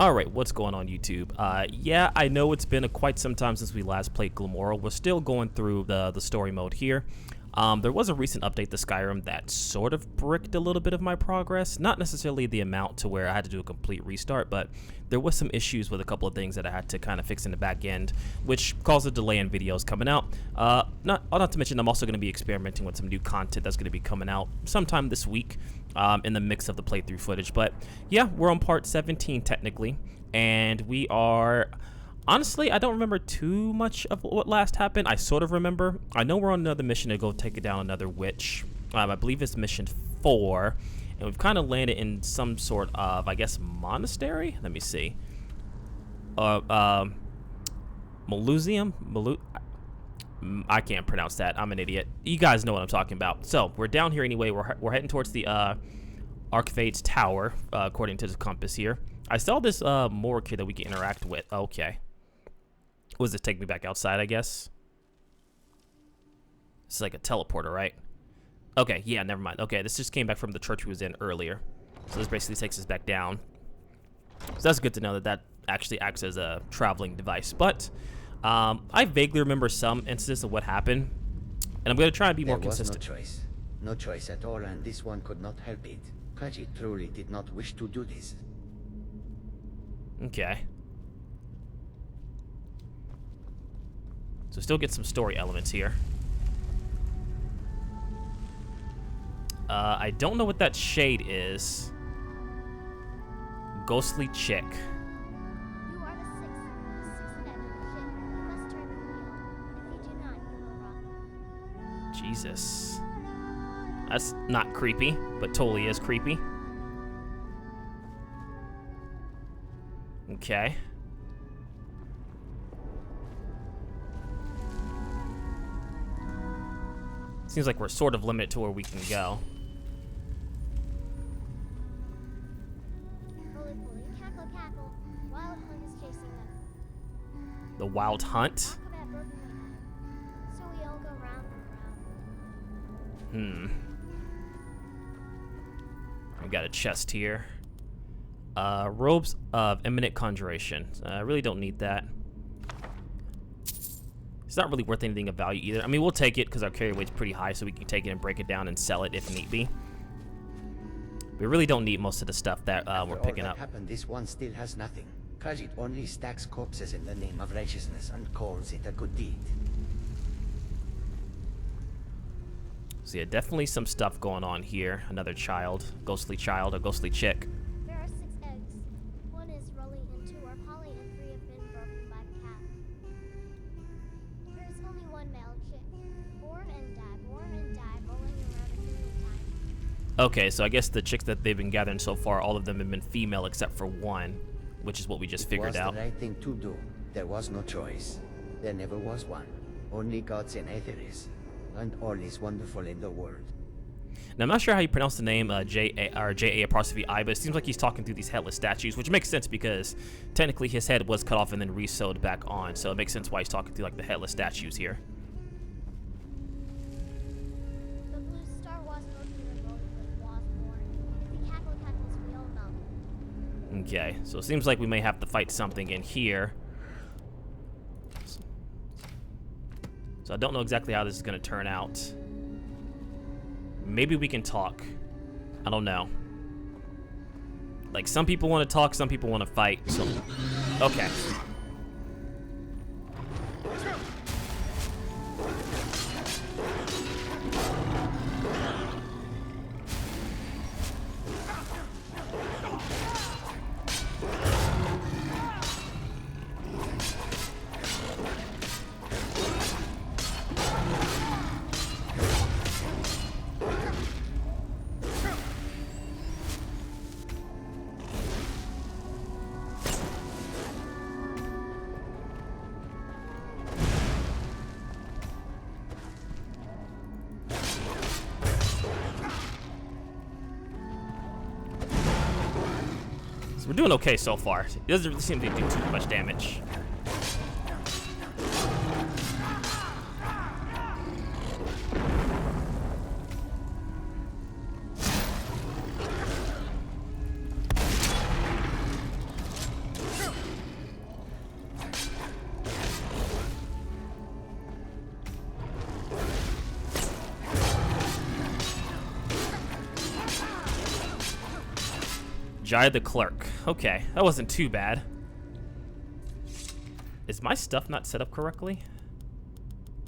Alright, what's going on YouTube? Yeah, I know it's been quite some time since we last played Glenmoril. We're still going through the story mode here. There was a recent update to Skyrim that sort of bricked a little bit of my progress. Not necessarily the amount to where I had to do a complete restart, but there was some issues with a couple of things that I had to kind of fix in the back end, which caused a delay in videos coming out. Not to mention I'm also going to be experimenting with some new content that's going to be coming out sometime this week in the mix of the playthrough footage. But yeah, we're on part 17 technically, and we are... Honestly, I don't remember too much of what last happened. I sort of remember. I know we're on another mission to go take down another witch. I believe it's mission 4. And we've kind of landed in some sort of, I guess, monastery? Let me see. Melusium? I can't pronounce that. I'm an idiot. You guys know what I'm talking about. So, we're down here anyway. We're heading towards the Archvade's tower, according to the compass here. I saw this Morg here that we can interact with. Okay. What does it take me back outside, I guess? It's like a teleporter, right? Okay, yeah, never mind. Okay, this just came back from the church we was in earlier. So this basically takes us back down. So that's good to know that that actually acts as a traveling device. But I vaguely remember some instances of what happened. And I'm going to try and be more consistent. There was no choice. No choice at all, and this one could not help it. Kaji truly did not wish to do this. Okay. So still get some story elements here. I don't know what that shade is. Ghostly chick. You are the sixth evolution. You must turn the wheel. If you do not, you will rot. Jesus. That's not creepy, but totally is creepy. Okay. Seems like we're sort of limited to where we can go. Holy, holy, cackle, cackle. Wild hunt is chasing them. The Wild Hunt? Aquabat broken my. So we all go round and round. We got a chest here. Robes of Imminent Conjuration. I really don't need that. It's not really worth anything of value either. I mean, we'll take it because our carry weight's pretty high, so we can take it and break it down and sell it if need be. We really don't need most of the stuff that we're picking up. Happened, this one still has nothing. Khajiit only stacks corpses in the name of righteousness and calls it a good deed. So yeah, definitely some stuff going on here. Another child, ghostly child, a ghostly chick. There are 6 eggs. 1 is rolling and 2 are poly and 3 have been broken by the cat. There is only 1 male chick. Born and die, rolling around a million times. Okay, so I guess the chicks that they've been gathering so far, all of them have been female except for 1, which is what we just figured out. It was the right thing to do. There was no choice. There never was one. Only gods and aetherists. And all is wonderful in the world. Now, I'm not sure how you pronounce the name J-A apostrophe I, but it seems like he's talking through these headless statues, which makes sense because technically his head was cut off and then re-sewed back on, so it makes sense why he's talking through like the headless statues here. The blue star wasn't open but it was born. The cackles we all know. Okay, so it seems like we may have to fight something in here. So I don't know exactly how this is going to turn out. Maybe we can talk. I don't know. Like, some people want to talk, some people want to fight. So, okay. So we're doing okay so far. It doesn't really seem to do too much damage. Jai the Clerk. Okay, that wasn't too bad. Is my stuff not set up correctly?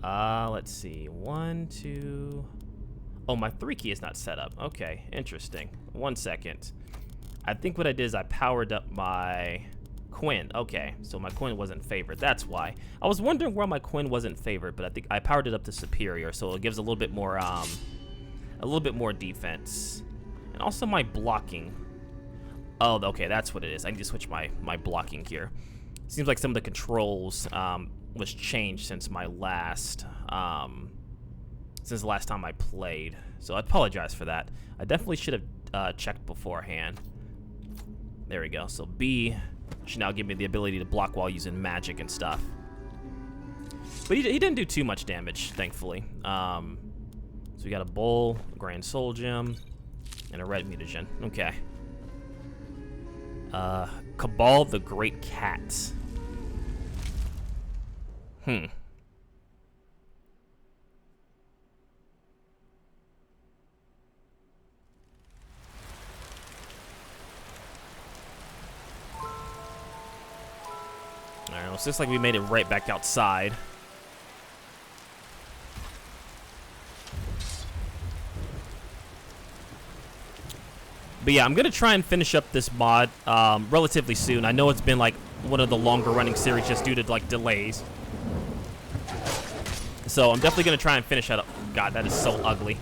Let's see. 1, 2... Oh, my 3 key is not set up. Okay, interesting. 1 second. I think what I did is I powered up my Quinn. Okay, so my Quinn wasn't favored. That's why. I was wondering why my Quinn wasn't favored, but I think I powered it up to superior, so it gives a little bit more defense. And also my blocking. Oh, okay, that's what it is. I need to switch my blocking here. Seems like some of the controls was changed since my last since the last time I played. So I apologize for that. I definitely should have checked beforehand. There we go. So B should now give me the ability to block while using magic and stuff. But he didn't do too much damage, thankfully. So we got a bowl, a Grand Soul Gem, and a red mutagen. Okay. Cabal the Great Cat. Alright, well, it's just like we made it right back outside. But yeah, I'm going to try and finish up this mod relatively soon. I know it's been like one of the longer running series just due to like delays. So I'm definitely going to try and finish that up. God, that is so ugly.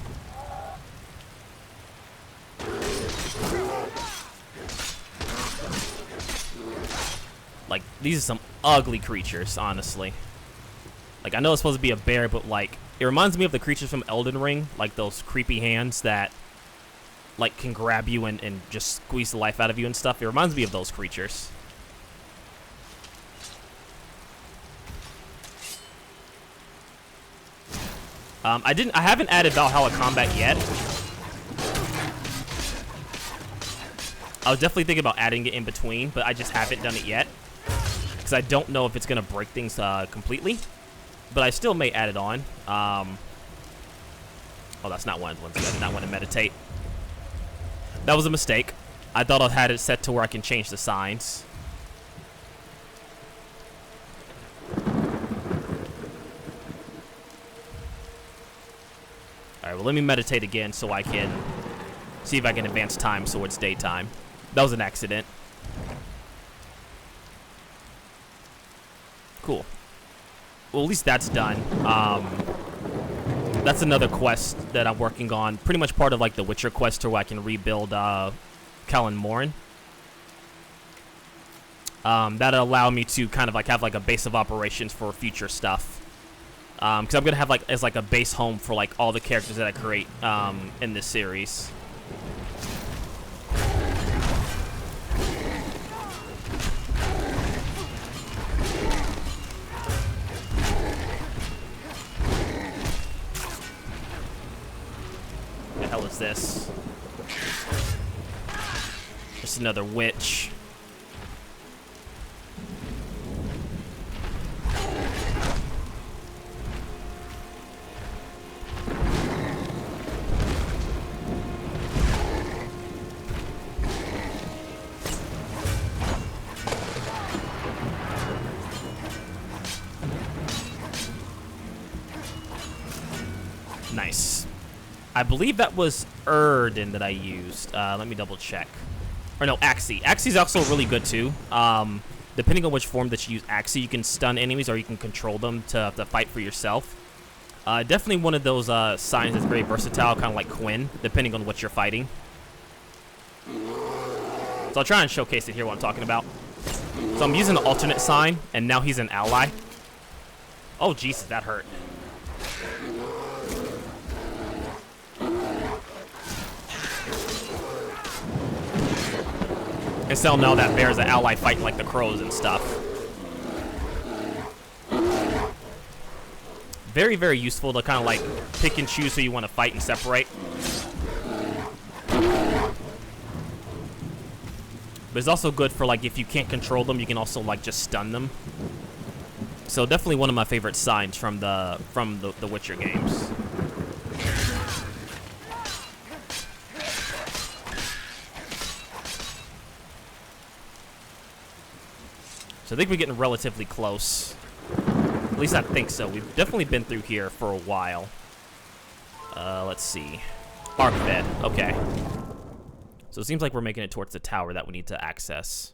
Like, these are some ugly creatures, honestly. Like, I know it's supposed to be a bear, but like, it reminds me of the creatures from Elden Ring. Like those creepy hands that like can grab you and just squeeze the life out of you and stuff. It reminds me of those creatures. I haven't added Valhalla combat yet. I was definitely thinking about adding it in between, but I just haven't done it yet. Because I don't know if it's going to break things completely. But I still may add it on. Oh, that's not one of the ones. I did not want to meditate. That was a mistake. I thought I had it set to where I can change the signs. Alright, well, let me meditate again so I can see if I can advance time so it's daytime. That was an accident. Cool. Well, at least that's done. That's another quest that I'm working on. Pretty much part of like the Witcher quest where I can rebuild Glenmori. That'll allow me to kind of like have like a base of operations for future stuff. Because I'm gonna have like as like a base home for like all the characters that I create in this series. What the hell is this? Just another witch. Nice. I believe that was Erden that I used. Let me double check. Or no, Axie. Axie's also really good too. Depending on which form that you use Axie, you can stun enemies or you can control them to fight for yourself. Definitely one of those signs that's very versatile, kind of like Quinn, depending on what you're fighting. So I'll try and showcase it here what I'm talking about. So I'm using the alternate sign, and now he's an ally. Oh, Jesus, that hurt. And so now that bear's an ally fighting like the crows and stuff. Very, very useful to kind of like pick and choose who you want to fight and separate. But it's also good for like if you can't control them, you can also like just stun them. So definitely one of my favorite signs from the Witcher games. So I think we're getting relatively close. At least I think so. We've definitely been through here for a while. Let's see. Arc bed. Okay. So it seems like we're making it towards the tower that we need to access.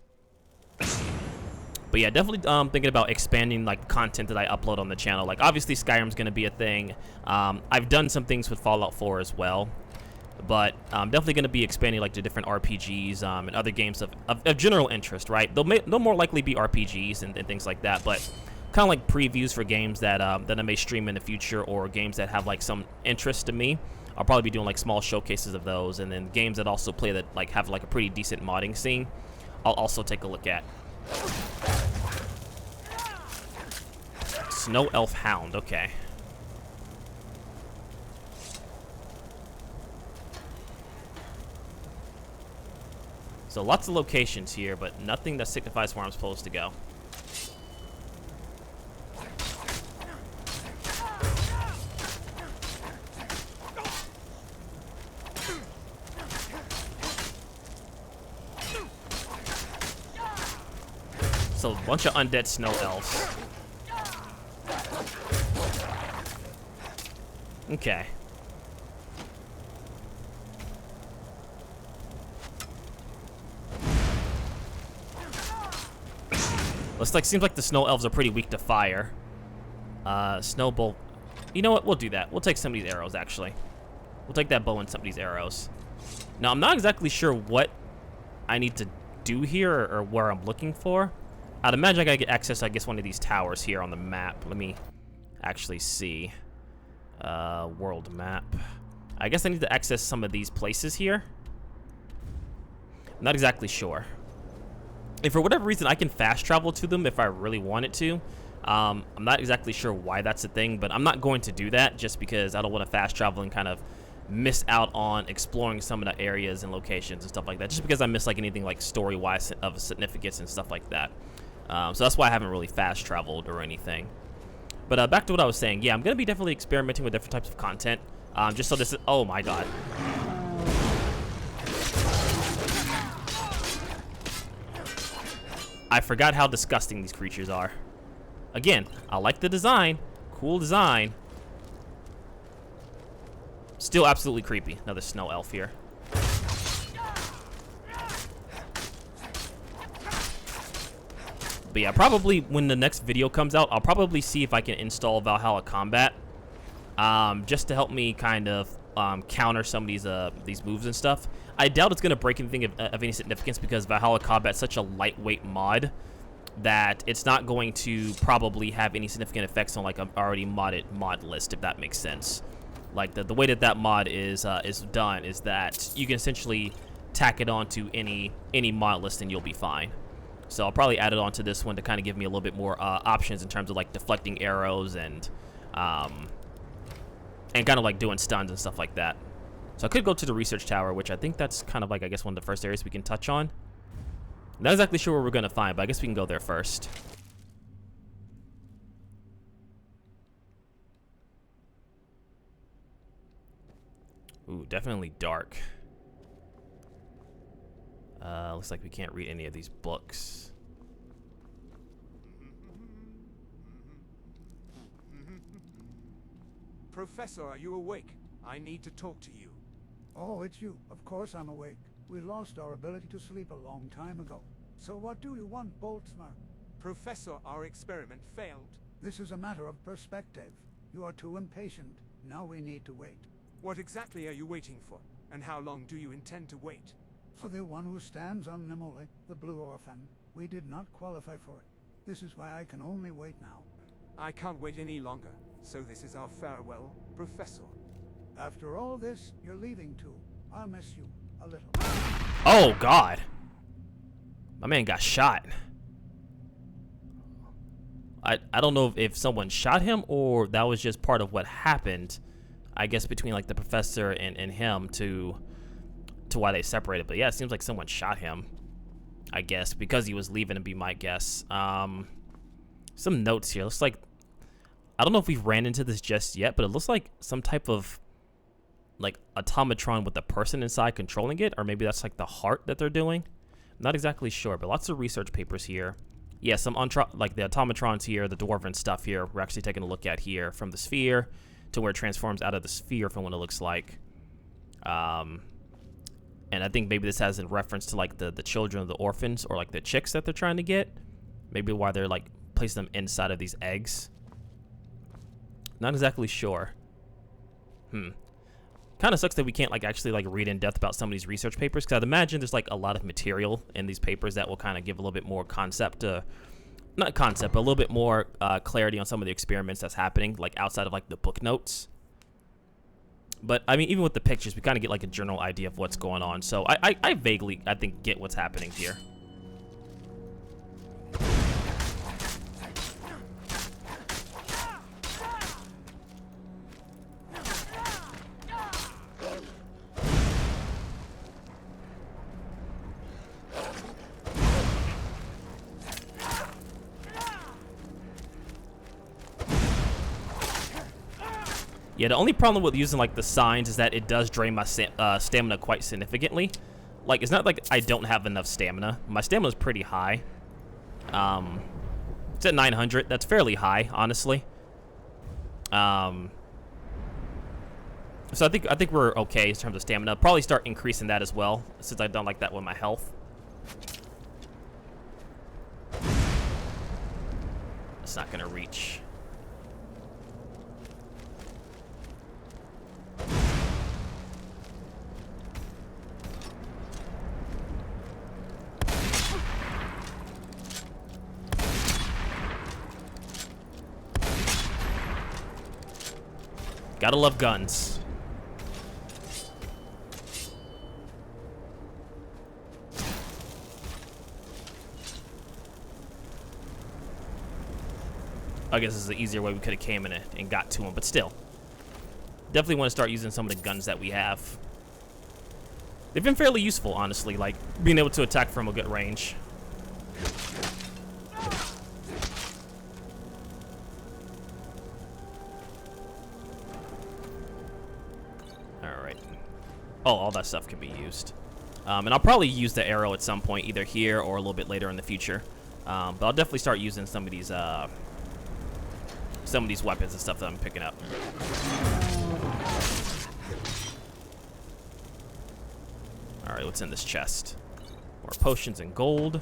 But yeah, definitely thinking about expanding like content that I upload on the channel. Like obviously Skyrim's going to be a thing. I've done some things with Fallout 4 as well. But I'm definitely going to be expanding like to different RPGs and other games of general interest, right? They'll more likely be RPGs and things like that, but kind of like previews for games that that I may stream in the future, or games that have like some interest to me. I'll probably be doing like small showcases of those, and then games that also play that like have like a pretty decent modding scene, I'll also take a look at. Snow Elf Hound, okay. So lots of locations here, but nothing that signifies where I'm supposed to go. So a bunch of undead snow elves. Okay. Seems like the snow elves are pretty weak to fire. Snow bolt. You know what? We'll do that. We'll take some of these arrows, actually. We'll take that bow and some of these arrows. Now, I'm not exactly sure what I need to do here or where I'm looking for. I'd imagine I gotta get access to, I guess, one of these towers here on the map. Let me actually see. World map. I guess I need to access some of these places here. I'm not exactly sure. If for whatever reason I can fast travel to them if I really wanted to. I'm not exactly sure why that's a thing, but I'm not going to do that just because I don't want to fast travel and kind of miss out on exploring some of the areas and locations and stuff like that, just because I miss like anything like story-wise of significance and stuff like that. So that's why I haven't really fast traveled or anything. But back to what I was saying. Yeah, I'm going to be definitely experimenting with different types of content. Just so this is... Oh, my God. I forgot how disgusting these creatures are. Again, I like the design. Cool design. Still absolutely creepy. Another snow elf here. But yeah, probably when the next video comes out, I'll probably see if I can install Valhalla Combat. Just to help me kind of counter some of these moves and stuff. I doubt it's going to break anything of any significance because Valhalla Combat is such a lightweight mod that it's not going to probably have any significant effects on like an already modded mod list, if that makes sense. Like the way that mod is done is that you can essentially tack it onto any mod list and you'll be fine. So I'll probably add it onto this one to kind of give me a little bit more options in terms of like deflecting arrows and kind of like doing stuns and stuff like that. So I could go to the research tower, which I think that's kind of like, I guess, one of the first areas we can touch on. Not exactly sure where we're going to find, but I guess we can go there first. Ooh, definitely dark. Looks like we can't read any of these books. Professor, are you awake? I need to talk to you. Oh, it's you. Of course I'm awake. We lost our ability to sleep a long time ago. So what do you want, Boltzmann? Professor, our experiment failed. This is a matter of perspective. You are too impatient. Now we need to wait. What exactly are you waiting for? And how long do you intend to wait? For the one who stands on Glenmori, the Blue Orphan. We did not qualify for it. This is why I can only wait now. I can't wait any longer. So this is our farewell, Professor. After all this, you're leaving too. I'll miss you a little. Oh, God. My man got shot. I don't know if someone shot him or that was just part of what happened, I guess, between like the professor and him to why they separated. But yeah, it seems like someone shot him, I guess, because he was leaving, to be my guess. Some notes here. Looks like, I don't know if we've ran into this just yet, but it looks like some type of like automatron with a person inside controlling it, or maybe that's like the heart that they're doing. I'm not exactly sure, but lots of research papers here. yeah, some like the automatrons here, the dwarven stuff here, we're actually taking a look at here from the sphere to where it transforms out of the sphere from what it looks like. And I think maybe this has a reference to like the children of the orphans or like the chicks that they're trying to get. Maybe why they're like placing them inside of these eggs. Not exactly sure. Kind of sucks that we can't like actually like read in depth about some of these research papers, because I'd imagine there's like a lot of material in these papers that will kind of give a little bit more concept, not concept, but a little bit more clarity on some of the experiments that's happening, like outside of like the book notes. But I mean, even with the pictures, we kind of get like a general idea of what's going on. So I vaguely, I think, get what's happening here. Yeah, the only problem with using like the signs is that it does drain my stamina quite significantly. Like, it's not like I don't have enough stamina. My stamina is pretty high. It's at 900. That's fairly high, honestly. So I think we're okay in terms of stamina. I'll probably start increasing that as well, since I've done like that with my health. It's not gonna reach. Gotta love guns. I guess this is the easier way we could have came in and got to him, but still. Definitely want to start using some of the guns that we have. They've been fairly useful, honestly, like being able to attack from a good range. Oh, all that stuff can be used. And I'll probably use the arrow at some point, either here or a little bit later in the future. But I'll definitely start using some of these weapons and stuff that I'm picking up. All right, what's in this chest? More potions and gold.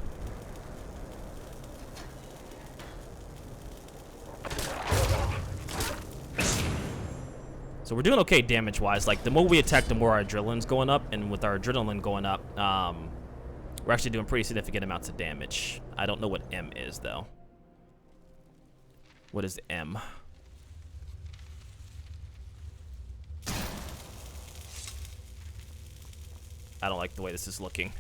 So we're doing okay damage-wise. Like, the more we attack, the more our adrenaline's going up. And with our adrenaline going up, we're actually doing pretty significant amounts of damage. I don't know what M is, though. What is M? I don't like the way this is looking.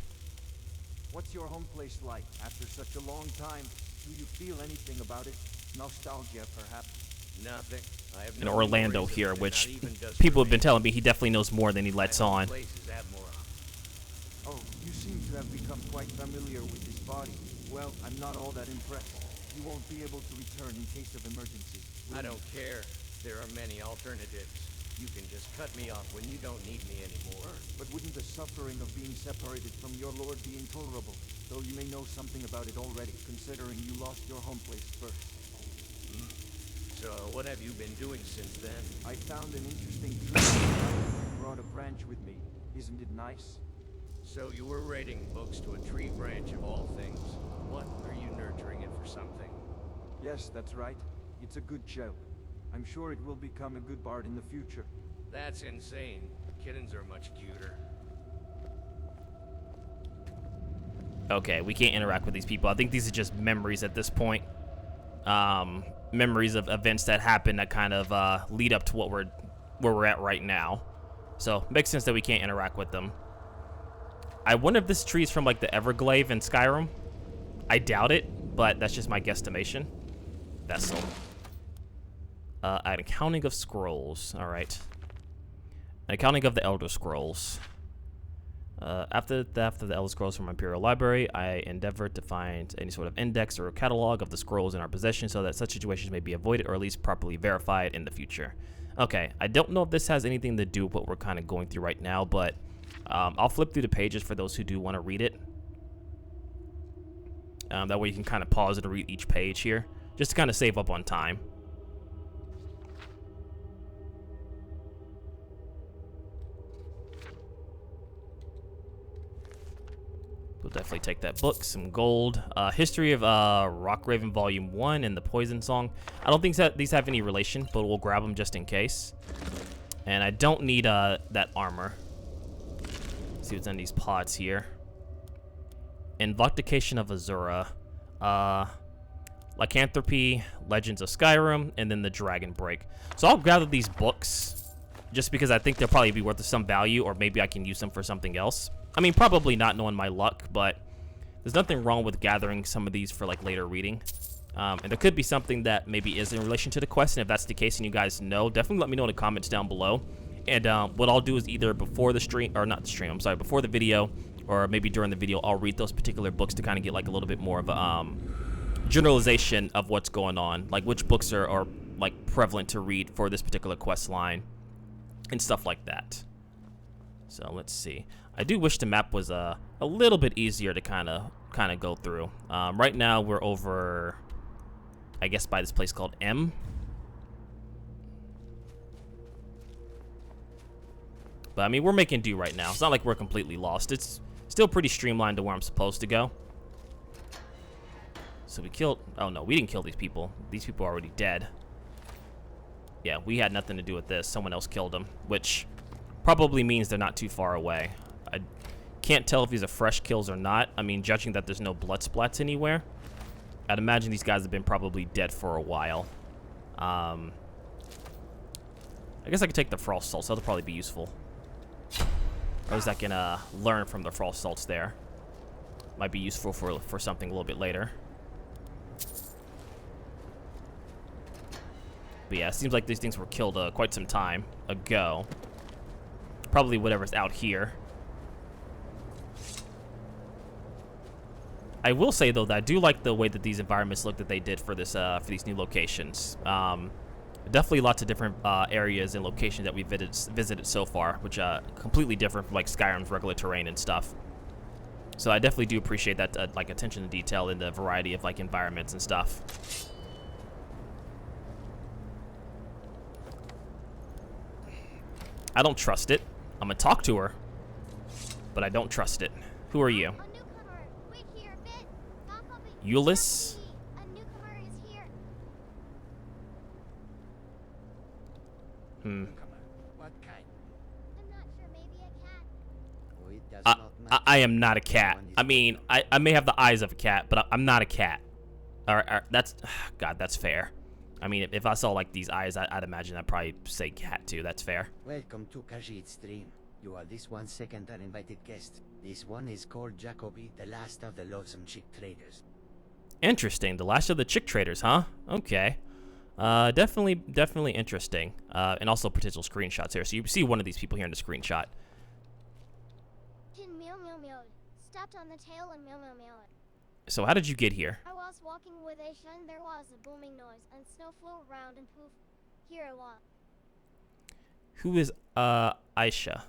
What's your home place like after such a long time? Do you feel anything about it? Nostalgia, perhaps? Nothing. I have In no Orlando memories of here, it, which not even just people have for been me. telling me he definitely knows more than he lets My home on. place is Admiral. Oh, you seem to have become quite familiar with this body. Well, I'm not all that impressed. You won't be able to return in case of emergency. I don't care. There are many alternatives. You can just cut me off when you don't need me anymore. But wouldn't the suffering of being separated from your lord be intolerable? Though you may know something about it already, considering you lost your home place first. So, what have you been doing since then? I found an interesting tree and brought a branch with me. Isn't it nice? So you were raiding books to a tree branch of all things. What, are you nurturing it for something? Yes, that's right. It's a good shell. I'm sure it will become a good bard in the future. That's insane. Kittens are much cuter. Okay, we can't interact with these people. I think these are just memories at this point. Memories of events that happen that kind of lead up to where we're at right now. So, makes sense that we can't interact with them. I wonder if this tree is from like the Everglade in Skyrim. I doubt it, but that's just my guesstimation. Vessel. An accounting of scrolls. All right. An accounting of the Elder Scrolls. After the theft of the Elder Scrolls from Imperial Library, I endeavored to find any sort of index or catalog of the scrolls in our possession so that such situations may be avoided or at least properly verified in the future. Okay, I don't know if this has anything to do with what we're kind of going through right now, but I'll flip through the pages for those who do want to read it. That way you can kind of pause and read each page here, just to kind of save up on time. We'll definitely take that book, some gold. History of Rockraven Volume 1 and the Poison Song. I don't think that these have any relation, but we'll grab them just in case. And I don't need that armor. Let's see what's in these pods here. Invocation of Azura. Lycanthropy, Legends of Skyrim, and then the Dragon Break. So I'll gather these books just because I think they'll probably be worth some value, or maybe I can use them for something else. I mean, probably not knowing my luck, but there's nothing wrong with gathering some of these for like later reading. And there could be something that maybe is in relation to the quest, and if that's the case and you guys know, definitely let me know in the comments down below. And what I'll do is either before the stream, or not the stream, I'm sorry, before the video, or maybe during the video, I'll read those particular books to kind of get like a little bit more of a generalization of what's going on, like which books are like prevalent to read for this particular quest line and stuff like that. So let's see. I do wish the map was a little bit easier to kind of go through. Right now we're over, I guess, by this place called M. But I mean, we're making do right now. It's not like we're completely lost. It's still pretty streamlined to where I'm supposed to go. So we killed, oh no, we didn't kill these people. These people are already dead. Yeah, we had nothing to do with this. Someone else killed them, which probably means they're not too far away. I can't tell if these are fresh kills or not. I mean, judging that there's no blood splats anywhere, I'd imagine these guys have been probably dead for a while. I guess I could take the frost salts. That'll probably be useful. Or at least I can learn from the frost salts there. Might be useful for something a little bit later. But yeah, it seems like these things were killed quite some time ago. Probably whatever's out here. I will say though that I do like the way that these environments look that they did for this for these new locations. Definitely lots of different areas and locations that we visited so far, which completely different from like Skyrim's regular terrain and stuff. So I definitely do appreciate that like attention to detail in the variety of like environments and stuff. I don't trust it. I'm gonna talk to her, but I don't trust it. Who are you? A newcomer. Wait here a bit. Euless? A newcomer is here. What kind? I'm not sure, maybe a cat. Oh, it does not matter. I am not a cat. I mean, I may have the eyes of a cat, but I'm not a cat. Alright, that's, God, that's fair. I mean, if I saw like these eyes, I'd imagine I'd probably say cat too. That's fair. Welcome to Khajiit's stream. You are this one's second uninvited guest. This one is called Jacoby, the last of the loathsome chick traders. Interesting. The last of the chick traders, huh? Okay. Definitely interesting. And also potential screenshots here. So you see one of these people here in the screenshot. Tin meow meow meow. Stepped on the tail and meow meow meow. So how did you get here? I was walking with Aisha and there was a booming noise and snow flew around and poof. Here I was. Who is Aisha?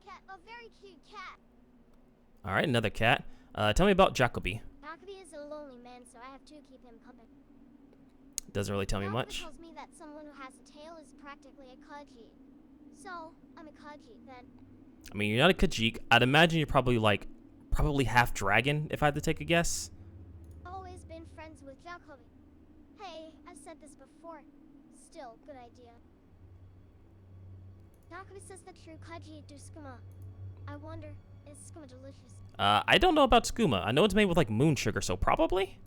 Cat, a very cute cat. All right, another cat. Tell me about Jacoby. Jacoby is a lonely man, so I have to keep him company. Doesn't really tell me Jacoby much. tells me that someone who has a tail is practically a Khajiit. So, I'm a Khajiit then. I mean, you're not a Khajiit. I'd imagine you're probably half dragon, if I had to take a guess. Always been friends with Jacoby. Hey, I've said this before. Still, good idea. Jacoby says the true Khajiit do skooma. I wonder, is skooma delicious? I don't know about skooma. I know it's made with like moon sugar, so probably.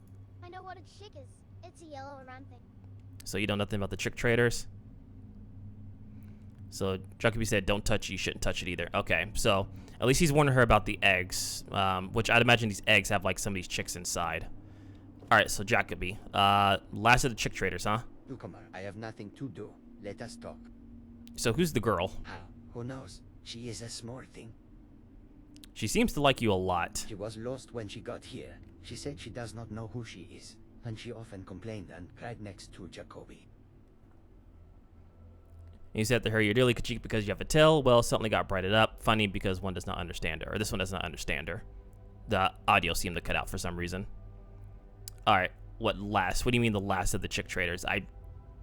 I know what a chick is. It's a yellow and round thing. So you know nothing about the chick traders? So Jacoby said, don't touch it, you shouldn't touch it either. Okay, so at least he's warning her about the eggs, which I'd imagine these eggs have like some of these chicks inside. All right, so Jacoby, last of the chick traders, huh? Newcomer, I have nothing to do. Let us talk. So who's the girl? How? Who knows? She is a small thing. She seems to like you a lot. She was lost when she got here. She said she does not know who she is, and she often complained and cried next to Jacoby. And you said to her, you're really Khajiit because you have a tail. Well, something got brighted up. Funny because one does not understand her. Or this one does not understand her. The audio seemed to cut out for some reason. All right, what last? What do you mean the last of the chick traders? I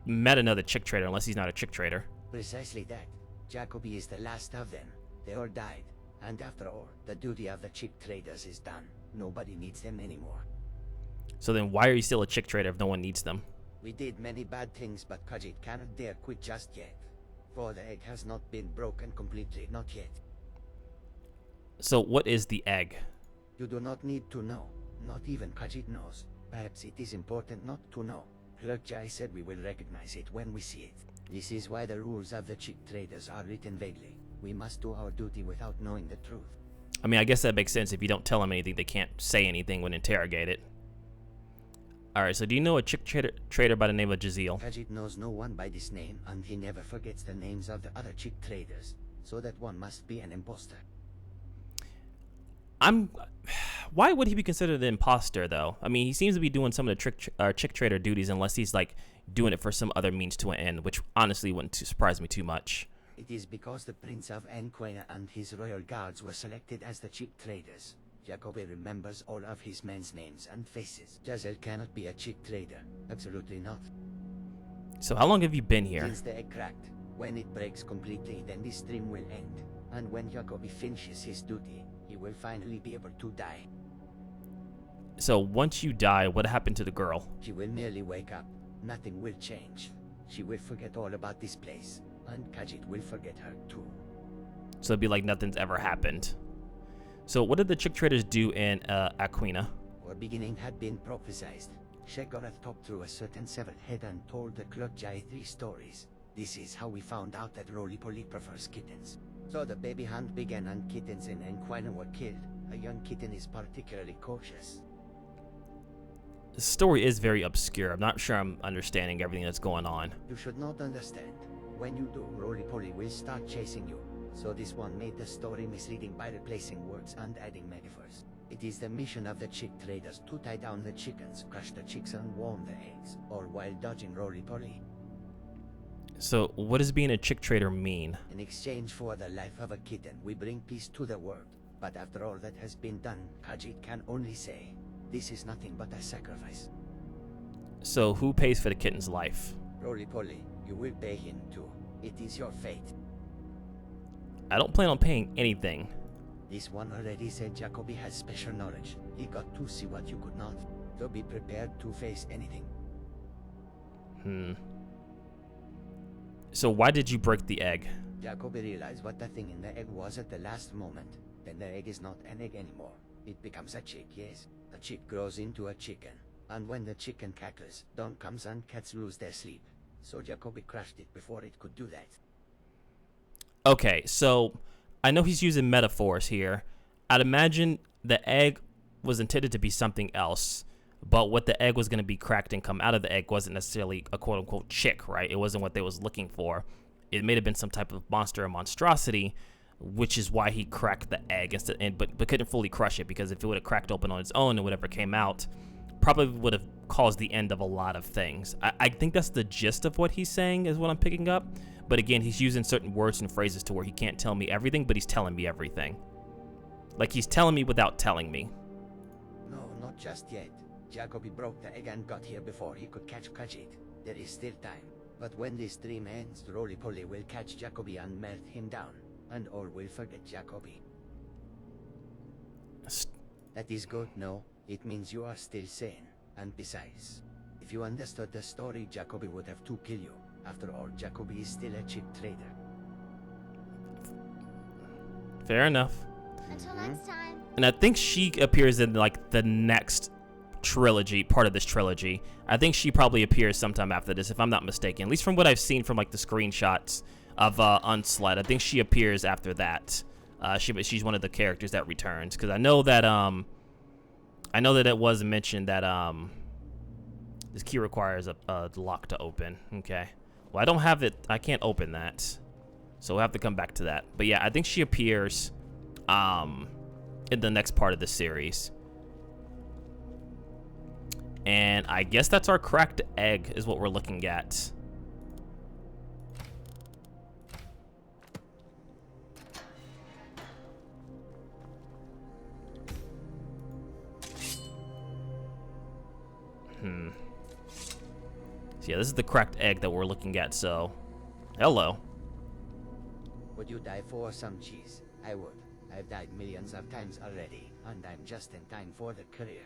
met another chick trader, unless he's not a chick trader. Precisely that. Jacoby is the last of them. They all died. And after all, the duty of the chick traders is done. Nobody needs them anymore. So then why are you still a chick trader if no one needs them? We did many bad things, but Khajiit cannot dare quit just yet. For the egg has not been broken completely, not yet. So what is the egg? You do not need to know. Not even Khajiit knows. Perhaps it is important not to know. Clerk Jai said we will recognize it when we see it. This is why the rules of the chick traders are written vaguely. We must do our duty without knowing the truth. I mean, I guess that makes sense. If you don't tell them anything, they can't say anything when interrogated. Alright, so do you know a chick trader by the name of Raziel? Khajiit knows no one by this name, and he never forgets the names of the other chick traders. So that one must be an imposter. Why would he be considered an imposter, though? I mean, he seems to be doing some of the chick trader duties, unless he's, like, doing it for some other means to an end, which honestly wouldn't surprise me too much. It is because the Prince of Anquena and his royal guards were selected as the chick traders. Jacoby remembers all of his men's names and faces. Raziel cannot be a chick trader. Absolutely not. So how long have you been here? Since the egg cracked. When it breaks completely, then this stream will end. And when Jacoby finishes his duty, he will finally be able to die. So once you die, what happened to the girl? She will merely wake up. Nothing will change. She will forget all about this place. And Khajiit will forget her too. So it'd be like nothing's ever happened. So what did the chick traders do in Aquina? Our beginning had been prophesized. Shekorath talked through a certain severed head and told the Klotjai 3 stories. This is how we found out that Roly-Poly prefers kittens. So the baby hunt began and kittens in Anquina were killed. A young kitten is particularly cautious. The story is very obscure. I'm not sure I'm understanding everything that's going on. You should not understand. When you do, Roly-Poly will start chasing you. So this one made the story misleading by replacing words and adding metaphors. It is the mission of the chick traders to tie down the chickens, crush the chicks and warm the eggs, or while dodging Roly-Poly. So what does being a chick trader mean? In exchange for the life of a kitten, we bring peace to the world. But after all that has been done, Khajiit can only say, this is nothing but a sacrifice. So who pays for the kitten's life? Roly-Poly, you will pay him too. It is your fate. I don't plan on paying anything. This one already said Jacoby has special knowledge. He got to see what you could not. So be prepared to face anything. So why did you break the egg? Jacoby realized what the thing in the egg was at the last moment. Then the egg is not an egg anymore. It becomes a chick, yes. The chick grows into a chicken. And when the chicken cackles, dawn comes and cats lose their sleep. So Jacoby crushed it before it could do that. Okay, so I know he's using metaphors here. I'd imagine the egg was intended to be something else, but what the egg was going to be cracked and come out of the egg wasn't necessarily a quote-unquote chick, right? It wasn't what they was looking for. It may have been some type of monster or monstrosity, which is why he cracked the egg, but couldn't fully crush it, because if it would have cracked open on its own and whatever came out, probably would have caused the end of a lot of things. I think that's the gist of what he's saying is what I'm picking up. But again, he's using certain words and phrases to where he can't tell me everything, but he's telling me everything. Like he's telling me without telling me. No, not just yet. Jacoby broke the egg and got here before he could catch Khajiit. There is still time. But when this dream ends, Roly-Poly will catch Jacoby and melt him down. And all will forget Jacoby. That is good, no? It means you are still sane. And besides, if you understood the story, Jacoby would have to kill you. After all, Jacoby is still a chick trader. Fair enough. Until next time. And I think she appears in like the next trilogy, part of this trilogy. I think she probably appears sometime after this, if I'm not mistaken. At least from what I've seen from like the screenshots of Unsled, I think she appears after that. She's one of the characters that returns, because I know that it was mentioned that this key requires a lock to open. Okay. Well, I don't have it. I can't open that, so we'll have to come back to that. But yeah, I think she appears in the next part of the series. And I guess that's our cracked egg is what we're looking at. So yeah, this is the cracked egg that we're looking at, so... Hello. Would you die for some cheese? I would. I've died millions of times already, and I'm just in time for the career.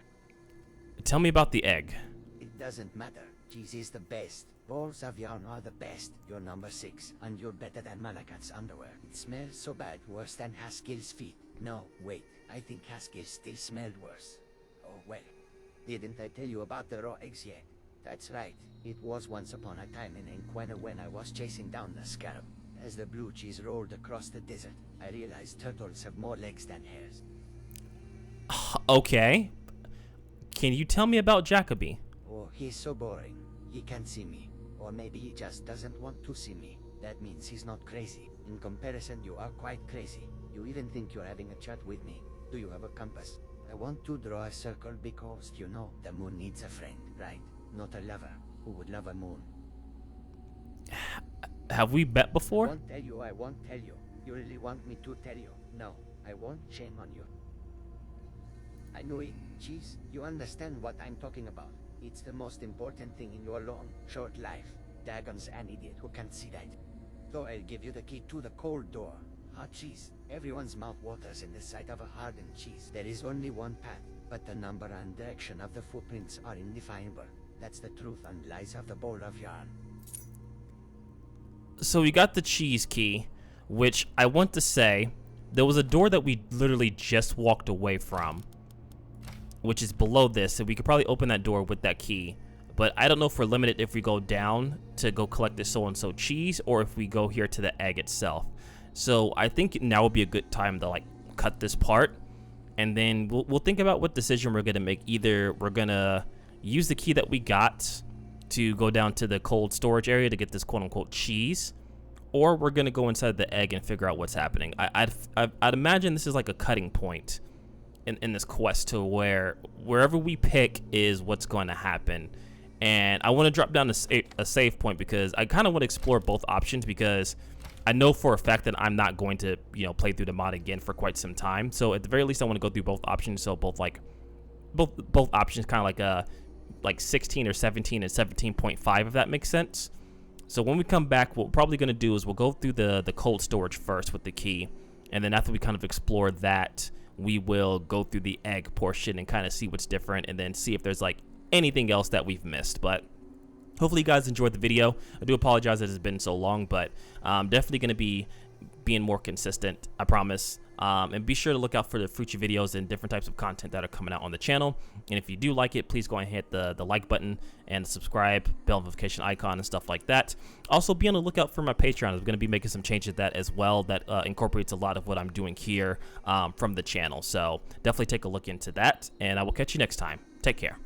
Tell me about the egg. It doesn't matter. Cheese is the best. Balls of yarn are the best. You're number 6, and you're better than Malakat's underwear. It smells so bad, worse than Haskell's feet. No, wait. I think Haskell still smelled worse. Oh well. Didn't I tell you about the raw eggs yet? That's right. It was once upon a time in Enquena when I was chasing down the Skyrim. As the blue cheese rolled across the desert, I realized turtles have more legs than hairs. Okay. Can you tell me about Jacoby? Oh, he's so boring. He can't see me. Or maybe he just doesn't want to see me. That means he's not crazy. In comparison, you are quite crazy. You even think you're having a chat with me. Do you have a compass? I want to draw a circle because, you know, the moon needs a friend, right? Not a lover. Who would love a moon? Have we bet before? I won't tell you. You really want me to tell you? No, I won't. Shame on you. I knew it. Cheese, you understand what I'm talking about. It's the most important thing in your long, short life. Dagon's an idiot who can't see that. So I'll give you the key to the cold door. Hot cheese. Everyone's mouth waters in the sight of a hardened cheese. There is only one path, but the number and direction of the footprints are indefinable. That's the truth and lies of the bowl of yarn. So we got the cheese key, which I want to say, there was a door that we literally just walked away from, which is below this, and we could probably open that door with that key. But I don't know if we're limited if we go down to go collect this so-and-so cheese, or if we go here to the egg itself. So I think now would be a good time to like cut this part, and then we'll think about what decision we're gonna make. Either we're gonna use the key that we got to go down to the cold storage area to get this quote-unquote cheese, or we're gonna go inside the egg and figure out what's happening. I'd imagine this is like a cutting point in this quest to where wherever we pick is what's going to happen. And I want to drop down a save point because I kind of want to explore both options, because I know for a fact that I'm not going to, you know, play through the mod again for quite some time. So at the very least, I want to go through both options. So both options, kind of like 16 or 17 and 17.5, if that makes sense. So when we come back, what we're probably going to do is we'll go through the cold storage first with the key, and then after we kind of explore that, we will go through the egg portion and kind of see what's different, and then see if there's like anything else that we've missed. But hopefully you guys enjoyed the video. I do apologize that it's been so long, but definitely going to be being more consistent, I promise. And be sure to look out for the future videos and different types of content that are coming out on the channel. And if you do like it, please go and hit the like button and the subscribe, bell notification icon, and stuff like that. Also, be on the lookout for my Patreon. I'm going to be making some changes to that as well that incorporates a lot of what I'm doing here from the channel. So definitely take a look into that, and I will catch you next time. Take care.